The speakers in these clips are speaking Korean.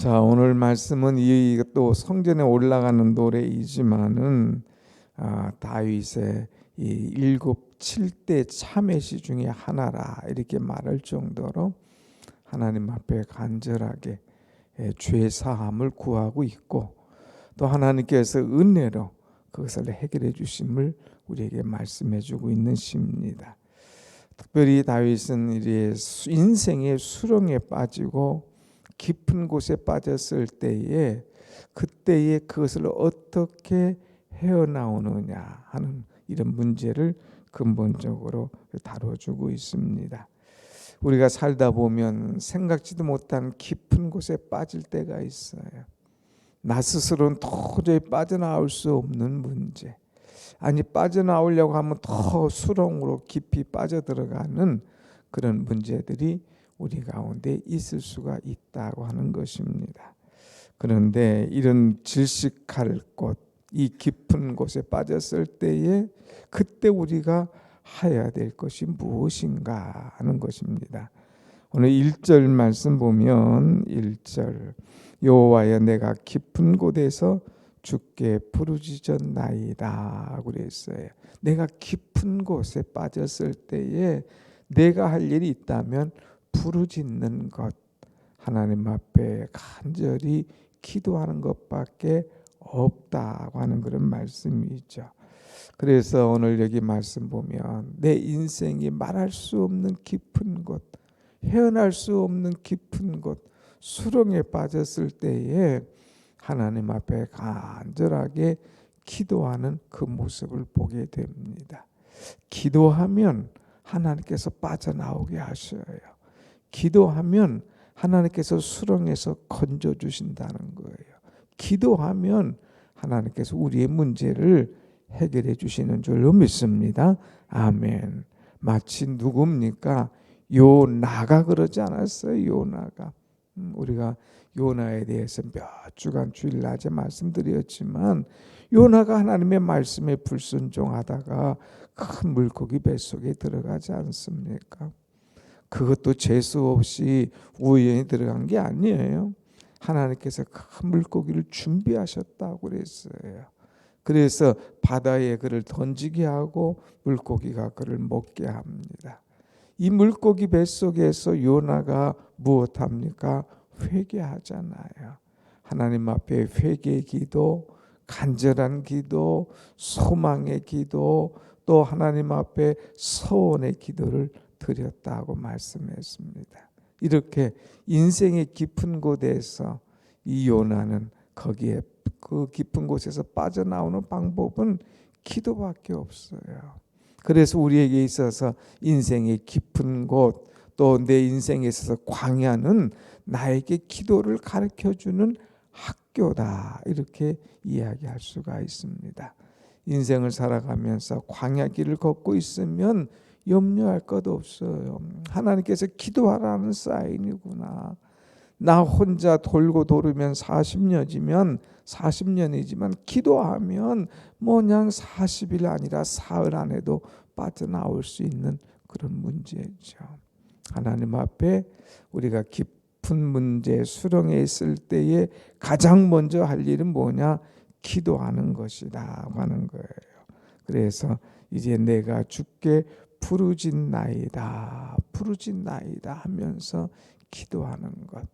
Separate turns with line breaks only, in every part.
자, 오늘 말씀은 이또 성전에 올라가는 노래이지만은 다윗의 이 일곱 7대 참회시 중에 하나라 이렇게 말할 정도로 하나님 앞에 간절하게 죄 사함을 구하고 있고, 또 하나님께서 은혜로 그것을 해결해 주심을 우리에게 말씀해 주고 있는 시입니다. 특별히 다윗은 이제 인생의 수렁에 빠지고 깊은 곳에 빠졌을 때에 그때에 그것을 어떻게 헤어나오느냐 하는 이런 문제를 근본적으로 다뤄주고 있습니다. 우리가 살다 보면 생각지도 못한 깊은 곳에 빠질 때가 있어요. 나 스스로는 도저히 빠져나올 수 없는 문제, 아니 빠져나오려고 하면 더 수렁으로 깊이 빠져들어가는 그런 문제들이 우리 가운데 있을 수가 있다고 하는 것입니다. 그런데 이런 질식할 곳, 이 깊은 곳에 빠졌을 때에 그때 우리가 해야 될 것이 무엇인가 하는 것입니다. 오늘 1절 말씀 보면 1절 여호와여 내가 깊은 곳에서 주께 부르짖었나이다 그랬어요. 내가 깊은 곳에 빠졌을 때에 내가 할 일이 있다면 부르짖는 것, 하나님 앞에 간절히 기도하는 것밖에 없다고 하는 그런 말씀이죠. 그래서 오늘 여기 말씀 보면 내 인생이 말할 수 없는 깊은 곳, 헤어날 수 없는 깊은 곳, 수렁에 빠졌을 때에 하나님 앞에 간절하게 기도하는 그 모습을 보게 됩니다. 기도하면 하나님께서 빠져나오게 하셔요. 기도하면 하나님께서 수렁에서 건져주신다는 거예요. 기도하면 하나님께서 우리의 문제를 해결해 주시는 줄로 믿습니다. 아멘. 마치 누굽니까? 요나가 그러지 않았어요? 요나가. 우리가 요나에 대해서 몇 주간 주일낮에 말씀드렸지만 요나가 하나님의 말씀에 불순종하다가 큰 물고기 뱃속에 들어가지 않습니까? 그것도 재수 없이 우연히 들어간 게 아니에요. 하나님께서 큰 물고기를 준비하셨다고 그랬어요. 그래서 바다에 그를 던지게 하고 물고기가 그를 먹게 합니다. 이 물고기 뱃속에서 요나가 무엇합니까? 회개하잖아요. 하나님 앞에 회개의 기도, 간절한 기도, 소망의 기도, 또 하나님 앞에 서원의 기도를 드렸다고 말씀했습니다. 이렇게 인생의 깊은 곳에서 이 요나는 거기에 그 깊은 곳에서 빠져나오는 방법은 기도밖에 없어요. 그래서 우리에게 있어서 인생의 깊은 곳, 또 내 인생에 있어서 광야는 나에게 기도를 가르쳐주는 학교다, 이렇게 이야기할 수가 있습니다. 인생을 살아가면서 광야 길을 걷고 있으면 염려할 것 없어요. 하나님께서 기도하라는 사인이구나. 나 혼자 돌고 도르면 40년이지만 기도하면 그냥 40일 아니라 사흘 안에도 빠져나올 수 있는 그런 문제죠. 하나님 앞에 우리가 깊은 문제 수렁에 있을 때에 가장 먼저 할 일은 뭐냐? 기도하는 것이다 하는 거예요. 그래서 이제 내가 주께 부르짖나이다 하면서 기도하는 것.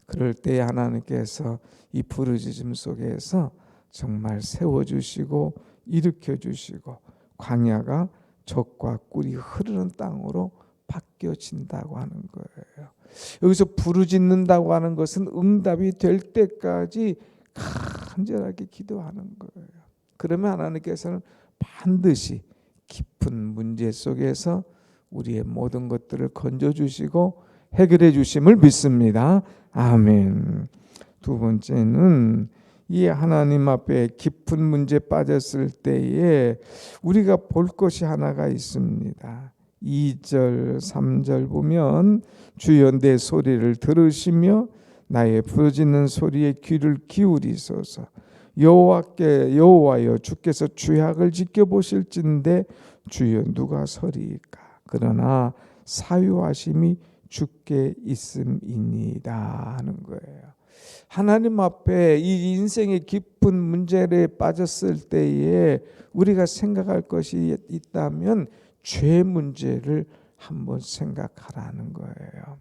그럴 때 하나님께서 이 부르짖음 속에서 정말 세워주시고 일으켜주시고 광야가 젖과 꿀이 흐르는 땅으로 바뀌어진다고 하는 거예요. 여기서 부르짖는다고 하는 것은 응답이 될 때까지 간절하게 기도하는 거예요. 그러면 하나님께서는 반드시 깊은 문제 속에서 우리의 모든 것들을 건져주시고 해결해 주심을 믿습니다. 아멘. 두 번째는 이 하나님 앞에 깊은 문제 빠졌을 때에 우리가 볼 것이 하나가 있습니다. 2절 3절 보면 주여 내 소리를 들으시며 나의 부르짖는 소리에 귀를 기울이소서. 여호와여 주께서 죄악을 지켜보실진데 주여 누가 서리이까. 그러나 사유하심이 주께 있음이니이다 하는 거예요. 하나님 앞에 이 인생의 깊은 문제에 빠졌을 때에 우리가 생각할 것이 있다면 죄 문제를 한번 생각하라는 거예요.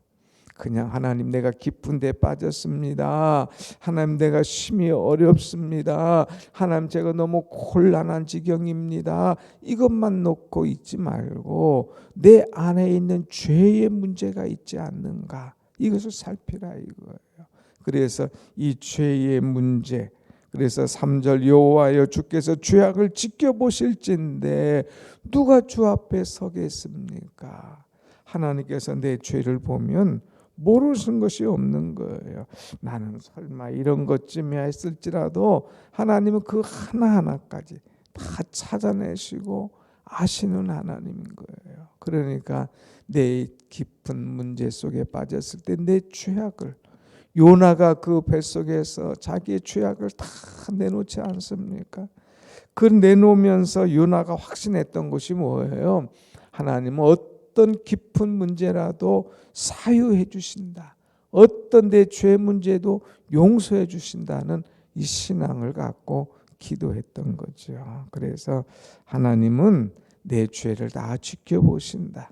그냥 하나님 내가 깊은 데 빠졌습니다. 하나님 내가 심히 어렵습니다. 하나님 제가 너무 곤란한 지경입니다. 이것만 놓고 있지 말고 내 안에 있는 죄의 문제가 있지 않는가, 이것을 살피라 이거예요. 그래서 이 죄의 문제, 그래서 3절 여호와여 주께서 죄악을 지켜보실진데 누가 주 앞에 서겠습니까? 하나님께서 내 죄를 보면 모르시는 것이 없는 거예요. 나는 설마 이런 것쯤이야 했을지라도 하나님은 그 하나하나까지 다 찾아내시고 아시는 하나님인 거예요. 그러니까 내 깊은 문제 속에 빠졌을 때 내 죄악을, 요나가 그 뱃속에서 자기의 죄악을 다 내놓지 않습니까? 그 내놓으면서 요나가 확신했던 것이 뭐예요? 하나님은 어떤 깊은 문제라도 사유해 주신다. 어떤 내 죄 문제도 용서해 주신다는 이 신앙을 갖고 기도했던 거죠. 그래서 하나님은 내 죄를 다 지켜보신다.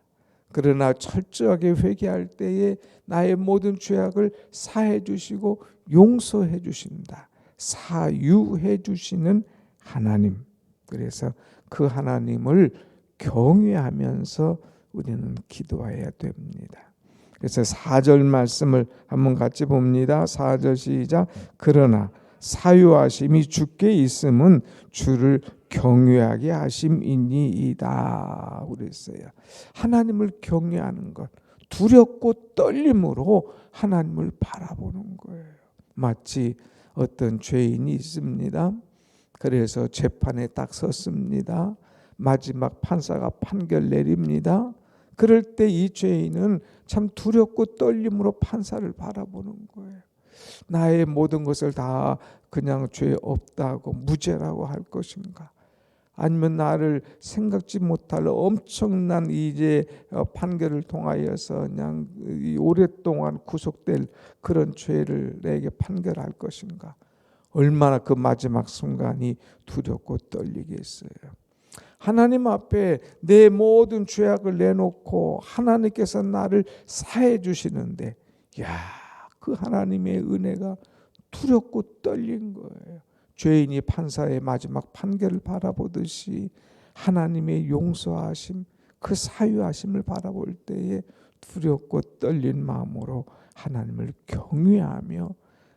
그러나 철저하게 회개할 때에 나의 모든 죄악을 사해 주시고 용서해 주신다. 사유해 주시는 하나님. 그래서 그 하나님을 경외하면서 우리는 기도해야 됩니다. 그래서 4절 말씀을 한번 같이 봅니다. 4절 시작. 그러나 사유하심이 주께 있음은 주를 경외하게 하심이니이다 그랬어요. 하나님을 경외하는 것, 두렵고 떨림으로 하나님을 바라보는 거예요. 마치 어떤 죄인이 있습니다. 그래서 재판에 딱 섰습니다. 마지막 판사가 판결 내립니다. 그럴 때 이 죄인은 참 두렵고 떨림으로 판사를 바라보는 거예요. 나의 모든 것을 다 그냥 죄 없다고 무죄라고 할 것인가, 아니면 나를 생각지 못할 엄청난 이제 판결을 통하여서 그냥 오랫동안 구속될 그런 죄를 내게 판결할 것인가, 얼마나 그 마지막 순간이 두렵고 떨리겠어요. 하나님 앞에 내 모든 죄악을 내놓고 하나님께서 나를 사해 주시는데, 그 하나님의 은혜가 두렵고 떨린 거예요. 죄인이 판사의 마지막 판결을 바라보듯이 하나님의 용서하심, 그 사유하심을 바라볼 때에 두렵고 떨린 마음으로 하나님을 경외하며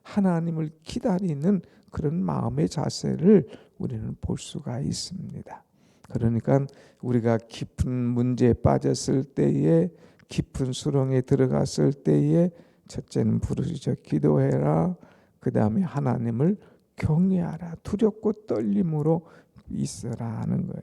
하나님을 기다리는 그런 마음의 자세를 우리는 볼 수가 있습니다. 그러니까 우리가 깊은 문제에 빠졌을 때에, 깊은 수렁에 들어갔을 때에 첫째는 부르짖어 기도해라. 그 다음에 하나님을 경외하라. 두렵고 떨림으로 있어라 하는 거예요.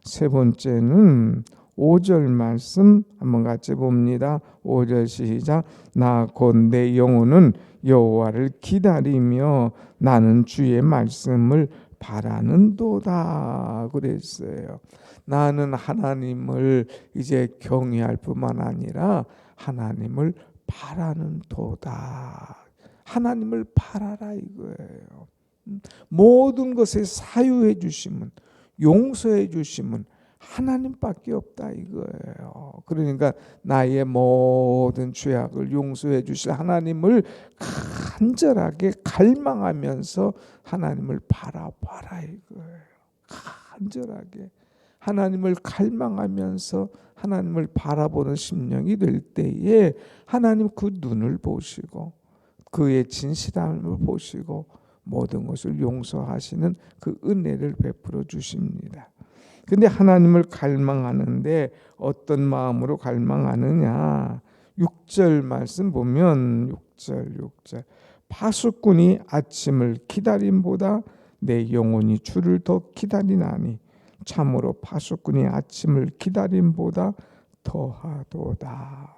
세 번째는 5절 말씀 한번 같이 봅니다. 5절 시작. 나 곧 내 영혼은 여호와를 기다리며 나는 주의 말씀을 바라는도다 그랬어요. 나는 하나님을 이제 경외할 뿐만 아니라 하나님을 바라는도다. 하나님을 바라라 이거예요. 모든 것에 사유해 주심은, 용서해 주심은 하나님밖에 없다 이거예요. 그러니까 나의 모든 죄악을 용서해 주실 하나님을 간절하게 갈망하면서 하나님을 바라봐라 이거예요. 간절하게 하나님을 갈망하면서 하나님을 바라보는 심령이 될 때에 하나님 그 눈을 보시고 그의 진실함을 보시고 모든 것을 용서하시는 그 은혜를 베풀어 주십니다. 근데 하나님을 갈망하는데 어떤 마음으로 갈망하느냐? 6절 말씀 보면 6절 파수꾼이 아침을 기다림보다 내 영혼이 주를 더 기다리나니 참으로 파수꾼이 아침을 기다림보다 더하도다.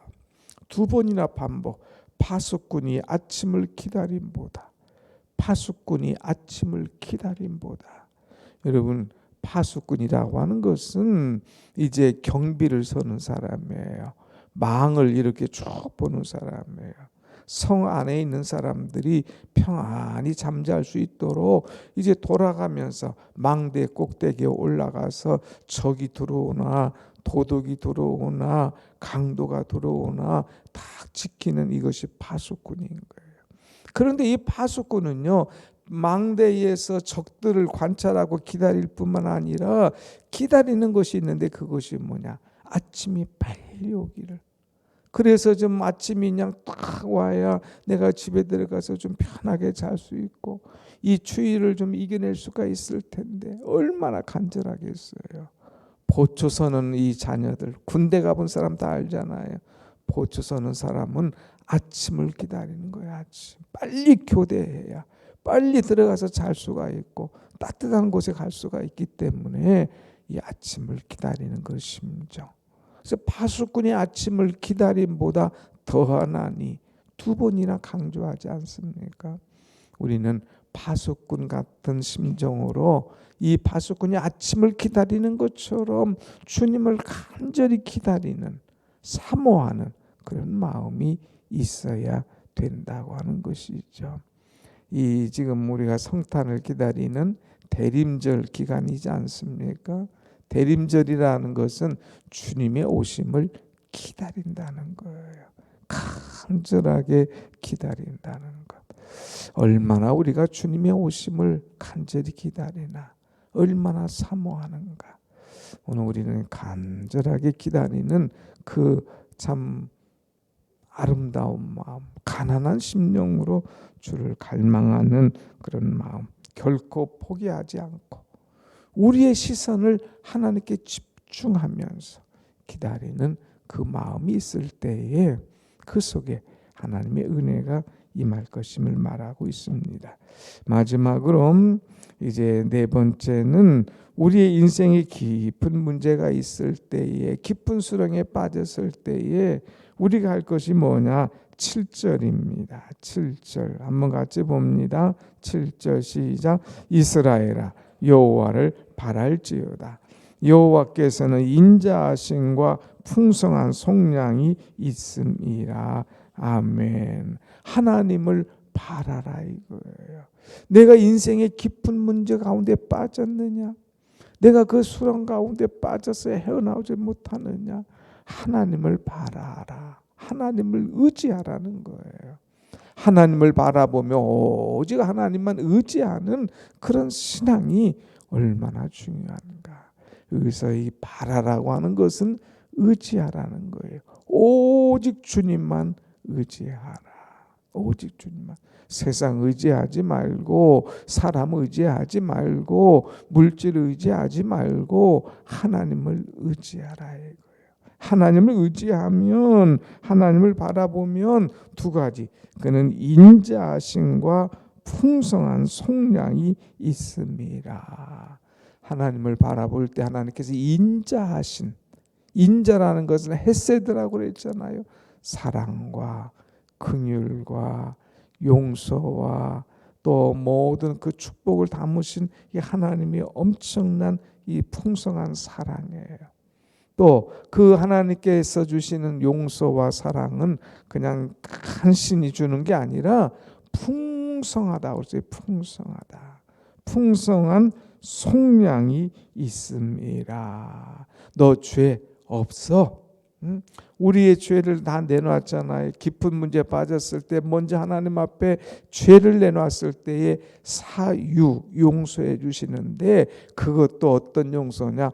두 번이나 반복. 파수꾼이 아침을 기다림보다, 파수꾼이 아침을 기다림보다. 여러분, 파수꾼이라고 하는 것은 이제 경비를 서는 사람이에요. 망을 이렇게 쭉 보는 사람이에요. 성 안에 있는 사람들이 평안히 잠잘 수 있도록 이제 돌아가면서 망대 꼭대기에 올라가서 적이 들어오나 도둑이 들어오나 강도가 들어오나 다 지키는 이것이 파수꾼인 거예요. 그런데 이 파수꾼은요, 망대에서 적들을 관찰하고 기다릴 뿐만 아니라 기다리는 것이 있는데 그것이 뭐냐? 아침이 빨리 오기를. 그래서 좀 아침이 그냥 딱 와야 내가 집에 들어가서 좀 편하게 잘 수 있고 이 추위를 좀 이겨낼 수가 있을 텐데 얼마나 간절하겠어요. 보초 서는 이 자녀들, 군대 가본 사람 다 알잖아요. 보초 서는 사람은 아침을 기다리는 거예요. 아침 빨리 교대해야 빨리 들어가서 잘 수가 있고 따뜻한 곳에 갈 수가 있기 때문에 이 아침을 기다리는 그 심정. 그래서 파수꾼이 아침을 기다림보다 더하나니 두 번이나 강조하지 않습니까? 우리는 파수꾼 같은 심정으로 이 파수꾼이 아침을 기다리는 것처럼 주님을 간절히 기다리는, 사모하는 그런 마음이 있어야 된다고 하는 것이죠. 이 지금 우리가 성탄을 기다리는 대림절 기간이지 않습니까? 대림절이라는 것은 주님의 오심을 기다린다는 거예요. 간절하게 기다린다는 것. 얼마나 우리가 주님의 오심을 간절히 기다리나, 얼마나 사모하는가. 오늘 우리는 간절하게 기다리는 그 참 아름다운 마음, 가난한 심령으로 주를 갈망하는 그런 마음, 결코 포기하지 않고 우리의 시선을 하나님께 집중하면서 기다리는 그 마음이 있을 때에 그 속에 하나님의 은혜가 임할 것임을 말하고 있습니다. 마지막으로 이제 네 번째는 우리의 인생에 깊은 문제가 있을 때에, 깊은 수렁에 빠졌을 때에 우리가 할 것이 뭐냐? 7절입니다. 7절 한번 같이 봅니다. 7절 시작. 이스라엘아 여호와를 바랄지어다. 여호와께서는 인자하심과 풍성한 속량이 있음이라. 아멘. 하나님을 바라라 이거예요. 내가 인생의 깊은 문제 가운데 빠졌느냐? 내가 그 수렁 가운데 빠져서 헤어나오지 못하느냐? 하나님을 바라라. 하나님을 의지하라는 거예요. 하나님을 바라보며 오직 하나님만 의지하는 그런 신앙이 얼마나 중요한가. 여기서 이 바라라고 하는 것은 의지하라는 거예요. 오직 주님만 의지하라. 오직 주님만. 세상 의지하지 말고 사람 의지하지 말고 물질 의지하지 말고 하나님을 의지하라 이거예요. 하나님을 의지하면, 하나님을 바라보면 두 가지. 그는 인자하심과 풍성한 속량이 있음이라. 하나님을 바라볼 때 하나님께서 인자하신, 인자라는 것은 헤세드라고 그랬잖아요. 사랑과 긍휼과 용서와 또 모든 그 축복을 담으신 이 하나님의 엄청난 이 풍성한 사랑이에요. 또 그 하나님께서 주시는 용서와 사랑은 그냥 간신히 주는 게 아니라 풍성하다. 그랬어요. 풍성하다. 풍성한 속량이 있음이라. 너 죄 없어? 응? 우리의 죄를 다 내놓았잖아요. 깊은 문제에 빠졌을 때 먼저 하나님 앞에 죄를 내놓았을 때에 사유 용서해 주시는데 그것도 어떤 용서냐?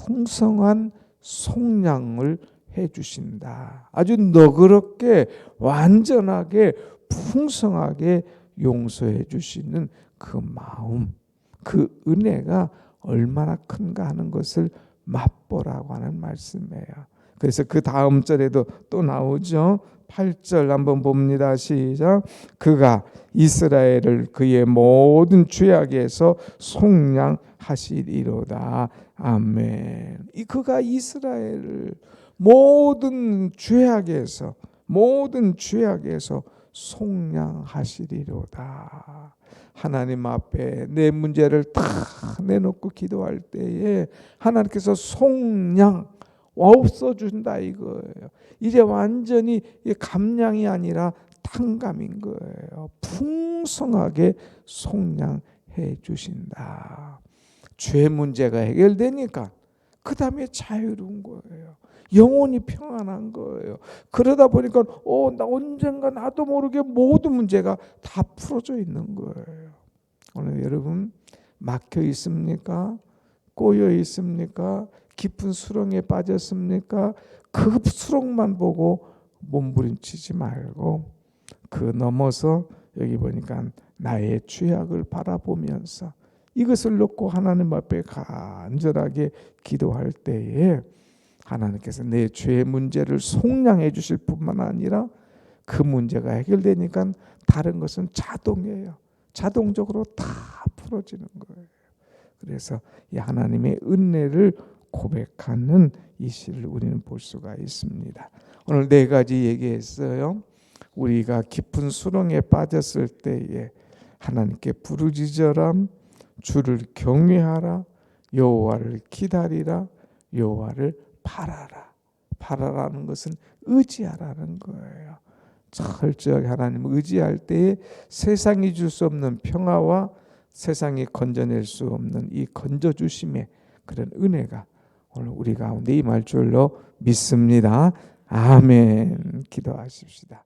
풍성한 속량을 해 주신다. 아주 너그럽게 완전하게 풍성하게 용서해 주시는 그 마음, 그 은혜가 얼마나 큰가 하는 것을 맛보라고 하는 말씀이에요. 그래서 그 다음 절에도 또 나오죠. 8절 한번 봅니다. 시작. 그가 이스라엘을 그의 모든 죄악에서 속량하시리로다. 아멘. 이 그가 이스라엘을 모든 죄악에서 속량하시리로다. 하나님 앞에 내 문제를 다 내놓고 기도할 때에 하나님께서 속량 없어준다 이거예요. 이제 완전히 감량이 아니라 탕감인 거예요. 풍성하게 속량해 주신다. 죄 문제가 해결되니까 그 다음에 자유로운 거예요. 영혼이 평안한 거예요. 그러다 보니까 나 언젠가 나도 모르게 모든 문제가 다 풀어져 있는 거예요. 오늘 여러분 막혀 있습니까? 꼬여 있습니까? 깊은 수렁에 빠졌습니까? 그 수렁만 보고 몸부림치지 말고 그 넘어서 여기 보니까 나의 죄악을 바라보면서 이것을 놓고 하나님 앞에 간절하게 기도할 때에 하나님께서 내 죄의 문제를 속량해 주실 뿐만 아니라 그 문제가 해결되니까 다른 것은 자동이에요. 자동적으로 다 풀어지는 거예요. 그래서 이 하나님의 은혜를 고백하는 이 시를 우리는 볼 수가 있습니다. 오늘 네 가지 얘기했어요. 우리가 깊은 수렁에 빠졌을 때에 하나님께 부르짖어라, 주를 경외하라, 여호와를 기다리라, 여호와를 바라라. 바라라는 것은 의지하라는 거예요. 철저하게 하나님을 의지할 때에 세상이 줄 수 없는 평화와 세상이 건져낼 수 없는 이 건져주심의 그런 은혜가 오늘 우리 가운데 임할 줄로 믿습니다. 아멘. 기도하십시다.